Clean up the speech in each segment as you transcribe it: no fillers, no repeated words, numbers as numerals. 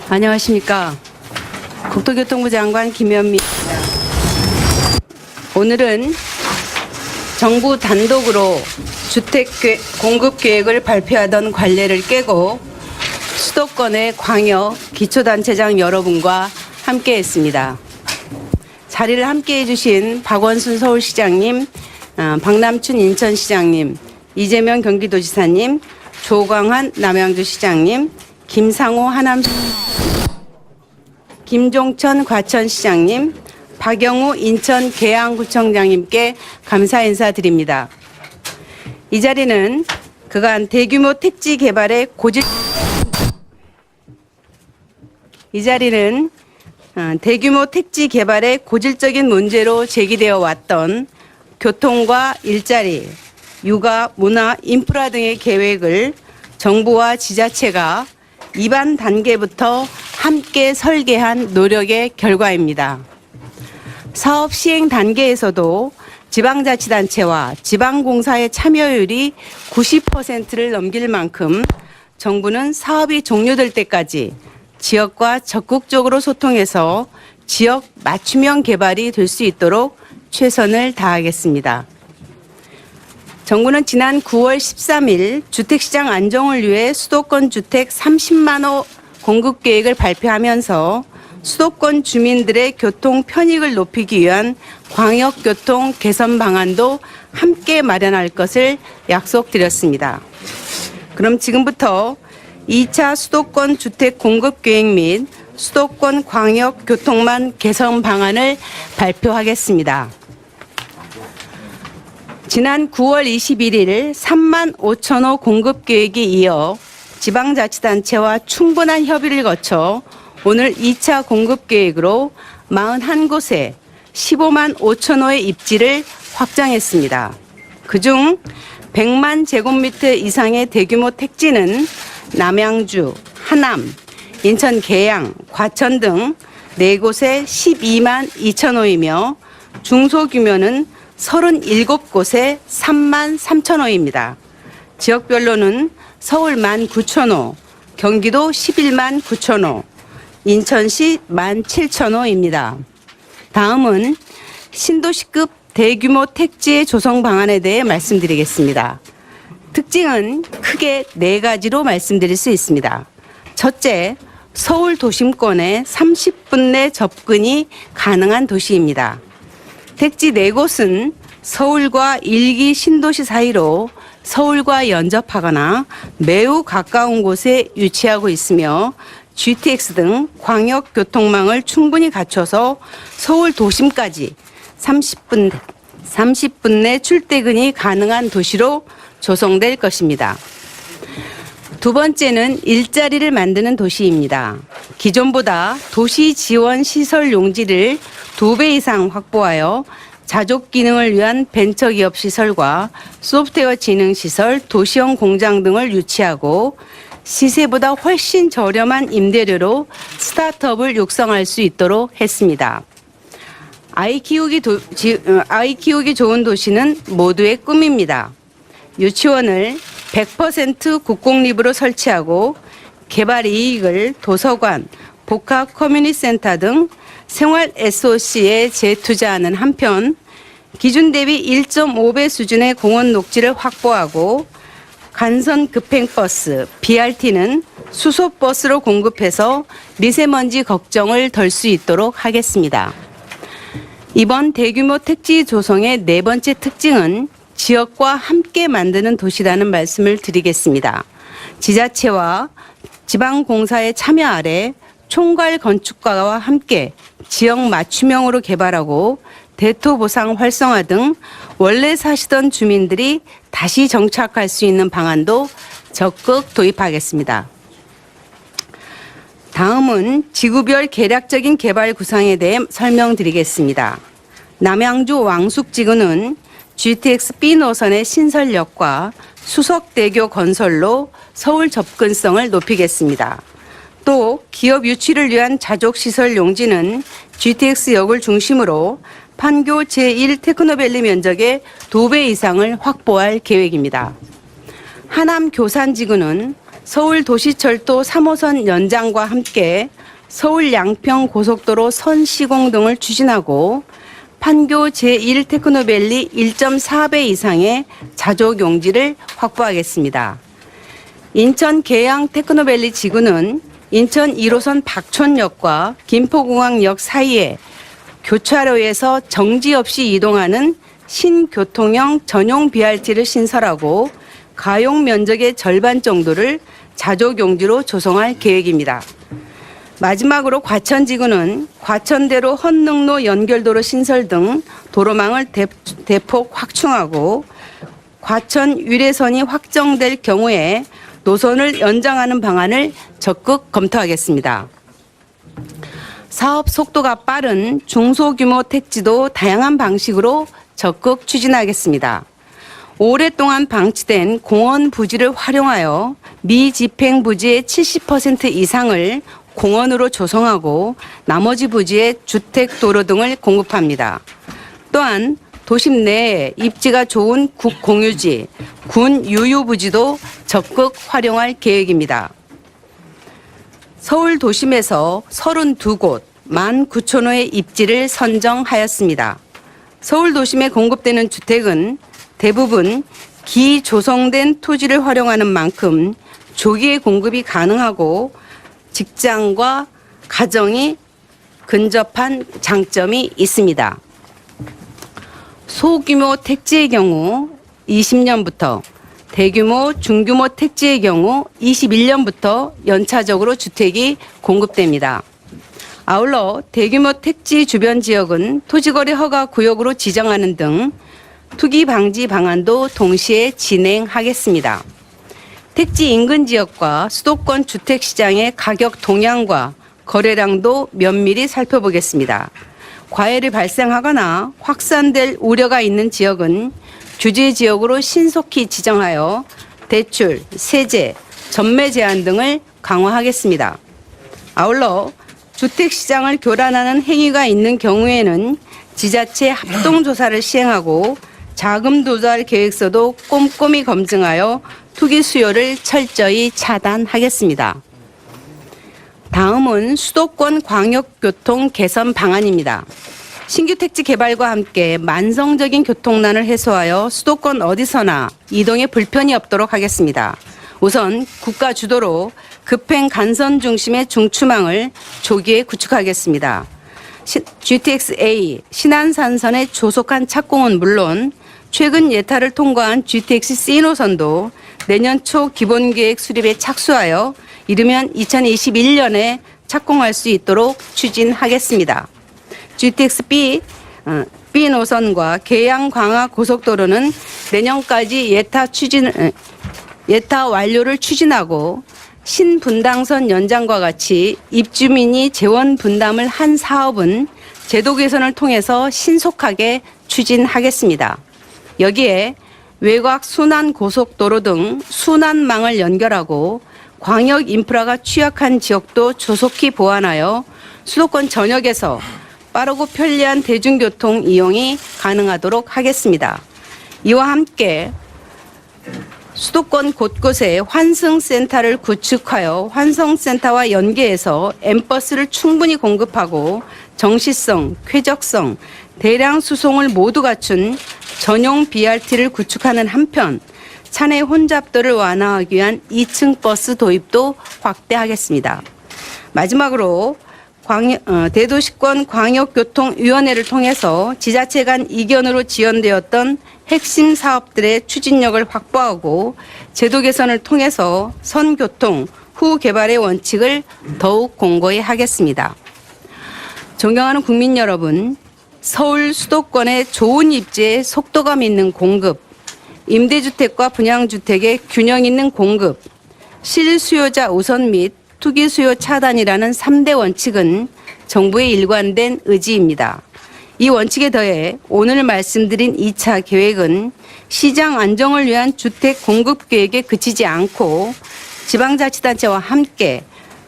안녕하십니까. 국토교통부 장관 김현미. 오늘은 정부 단독으로 주택 공급 계획을 발표하던 관례를 깨고 수도권의 광역 기초단체장 여러분과 함께했습니다. 자리를 함께해 주신 박원순 서울시장님, 박남춘 인천시장님, 이재명 경기도지사님, 조광한 남양주시장님, 김상호 하남시, 김종천 과천시장님, 박영우 인천 계양구청장님께 감사 인사드립니다. 이 자리는 그간 대규모 택지 개발의 고질적인 문제로 제기되어 왔던 교통과 일자리, 육아, 문화, 인프라 등의 계획을 정부와 지자체가 입안 단계부터 함께 설계한 노력의 결과입니다. 사업 시행 단계에서도 지방자치단체와 지방공사의 참여율이 90%를 넘길 만큼 정부는 사업이 종료될 때까지 지역과 적극적으로 소통해서 지역 맞춤형 개발이 될 수 있도록 최선을 다하겠습니다. 정부는 지난 9월 13일 주택시장 안정을 위해 수도권 주택 30만 호 공급 계획을 발표하면서 수도권 주민들의 교통 편익을 높이기 위한 광역교통 개선 방안도 함께 마련할 것을 약속드렸습니다. 그럼 지금부터 2차 수도권 주택 공급 계획 및 수도권 광역교통망 개선 방안을 발표하겠습니다. 지난 9월 21일 3만 5천 호 공급 계획에 이어 지방자치단체와 충분한 협의를 거쳐 오늘 2차 공급 계획으로 41곳에 15만 5천 호의 입지를 확장했습니다. 그중 100만 제곱미터 이상의 대규모 택지는 남양주, 하남, 인천 계양, 과천 등 4곳에 12만 2천 호이며 중소규모는 37곳에 3만 3천 호입니다. 지역별로는 서울 1만 9천 호, 경기도 11만 9천 호, 인천시 1만 7천 호입니다. 다음은 신도시급 대규모 택지의 조성 방안에 대해 말씀드리겠습니다. 특징은 크게 4가지로 말씀드릴 수 있습니다. 첫째, 서울 도심권에 30분 내 접근이 가능한 도시입니다. 택지 4곳은 서울과 1기 신도시 사이로 서울과 연접하거나 매우 가까운 곳에 위치하고 있으며 GTX 등 광역교통망을 충분히 갖춰서 서울 도심까지 30분 내 출퇴근이 가능한 도시로 조성될 것입니다. 두 번째는 일자리를 만드는 도시입니다. 기존보다 도시 지원 시설 용지를 2배 이상 확보하여 자족 기능을 위한 벤처기업 시설과 소프트웨어 지능 시설, 도시형 공장 등을 유치하고 시세보다 훨씬 저렴한 임대료로 스타트업을 육성할 수 있도록 했습니다. 아이 키우기 좋은 도시는 모두의 꿈입니다. 유치원을 100% 국공립으로 설치하고 개발 이익을 도서관, 복합 커뮤니티센터 등 생활 SOC에 재투자하는 한편 기준 대비 1.5배 수준의 공원 녹지를 확보하고 간선 급행버스, BRT는 수소버스로 공급해서 미세먼지 걱정을 덜 수 있도록 하겠습니다. 이번 대규모 택지 조성의 4번째 특징은 지역과 함께 만드는 도시라는 말씀을 드리겠습니다. 지자체와 지방공사의 참여 아래 총괄 건축가와 함께 지역 맞춤형으로 개발하고 대토 보상 활성화 등 원래 사시던 주민들이 다시 정착할 수 있는 방안도 적극 도입하겠습니다. 다음은 지구별 계략적인 개발 구상에 대해 설명드리겠습니다. 남양주 왕숙지구는 GTX B 노선의 신설역과 수석대교 건설로 서울 접근성을 높이겠습니다. 또 기업 유치를 위한 자족시설 용지는 GTX역을 중심으로 판교 제1 테크노밸리 면적의 2배 이상을 확보할 계획입니다. 하남 교산지구는 서울도시철도 3호선 연장과 함께 서울 양평 고속도로 선 시공 등을 추진하고 판교 제1 테크노밸리 1.4배 이상의 자족 용지를 확보하겠습니다. 인천 계양 테크노밸리 지구는 인천 1호선 박촌역과 김포공항역 사이에 교차로에서 정지 없이 이동하는 신교통형 전용 BRT를 신설하고 가용 면적의 절반 정도를 자족용지로 조성할 계획입니다. 마지막으로 과천지구는 과천대로 헌능로 연결도로 신설 등 도로망을 대폭 확충하고 과천 유래선이 확정될 경우에 노선을 연장하는 방안을 적극 검토하겠습니다. 사업 속도가 빠른 중소규모 택지도 다양한 방식으로 적극 추진하겠습니다. 오랫동안 방치된 공원 부지를 활용하여 미집행 부지의 70% 이상을 공원으로 조성하고 나머지 부지에 주택 도로 등을 공급합니다. 또한 도심 내에 입지가 좋은 국공유지, 군 유유부지도 적극 활용할 계획입니다. 서울 도심에서 32곳 19,000호의 입지를 선정하였습니다. 서울 도심에 공급되는 주택은 대부분 기조성된 토지를 활용하는 만큼 조기에 공급이 가능하고 직장과 가정이 근접한 장점이 있습니다. 소규모 택지의 경우 20년부터, 대규모 중규모 택지의 경우 21년부터 연차적으로 주택이 공급됩니다. 아울러 대규모 택지 주변 지역은 토지거래 허가 구역으로 지정하는 등 투기 방지 방안도 동시에 진행하겠습니다. 택지 인근 지역과 수도권 주택시장의 가격 동향과 거래량도 면밀히 살펴보겠습니다. 과열이 발생하거나 확산될 우려가 있는 지역은 규제 지역으로 신속히 지정하여 대출, 세제, 전매 제한 등을 강화하겠습니다. 아울러 주택시장을 교란하는 행위가 있는 경우에는 지자체 합동조사를 시행하고 자금 조달 계획서도 꼼꼼히 검증하여 투기 수요를 철저히 차단하겠습니다. 다음은 수도권 광역교통 개선 방안입니다. 신규 택지 개발과 함께 만성적인 교통난을 해소하여 수도권 어디서나 이동에 불편이 없도록 하겠습니다. 우선 국가 주도로 급행 간선 중심의 중추망을 조기에 구축하겠습니다. GTX-A 신안산선의 조속한 착공은 물론 최근 예타를 통과한 GTX-C 노선도 내년 초 기본계획 수립에 착수하여 이르면 2021년에 착공할 수 있도록 추진하겠습니다. GTX-B 노선과 계양 광화 고속도로는 내년까지 예타 완료를 추진하고 신분당선 연장과 같이 입주민이 재원 분담을 한 사업은 제도 개선을 통해서 신속하게 추진하겠습니다. 여기에 외곽 순환 고속도로 등 순환망을 연결하고 광역 인프라가 취약한 지역도 조속히 보완하여 수도권 전역에서 빠르고 편리한 대중교통 이용이 가능하도록 하겠습니다. 이와 함께 수도권 곳곳에 환승센터를 구축하여 환승센터와 연계해서 M버스를 충분히 공급하고 정시성, 쾌적성, 대량 수송을 모두 갖춘 전용 BRT를 구축하는 한편 차내 혼잡도를 완화하기 위한 2층 버스 도입도 확대하겠습니다. 마지막으로 대도시권 광역교통위원회를 통해서 지자체 간 이견으로 지연되었던 핵심 사업들의 추진력을 확보하고 제도 개선을 통해서 선교통 후 개발의 원칙을 더욱 공고히 하겠습니다. 존경하는 국민 여러분, 서울 수도권의 좋은 입지에 속도감 있는 공급, 임대주택과 분양주택의 균형 있는 공급, 실수요자 우선 및 투기 수요 차단이라는 3대 원칙은 정부의 일관된 의지입니다. 이 원칙에 더해 오늘 말씀드린 2차 계획은 시장 안정을 위한 주택 공급 계획에 그치지 않고 지방자치단체와 함께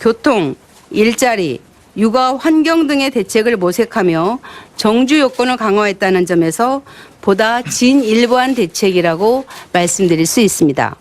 교통, 일자리, 육아 환경 등의 대책을 모색하며 정주 요건을 강화했다는 점에서 보다 진일보한 대책이라고 말씀드릴 수 있습니다.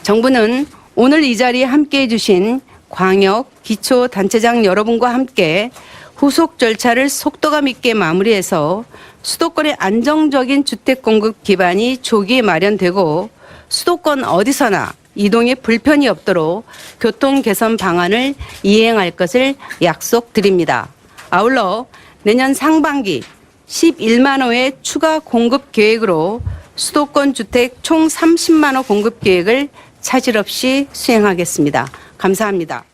정부는 오늘 이 자리에 함께해 주신 광역, 기초단체장 여러분과 함께 후속 절차를 속도감 있게 마무리해서 수도권의 안정적인 주택 공급 기반이 조기에 마련되고 수도권 어디서나 이동에 불편이 없도록 교통 개선 방안을 이행할 것을 약속드립니다. 아울러 내년 상반기 11만 호의 추가 공급 계획으로 수도권 주택 총 30만 호 공급 계획을 차질 없이 수행하겠습니다. 감사합니다.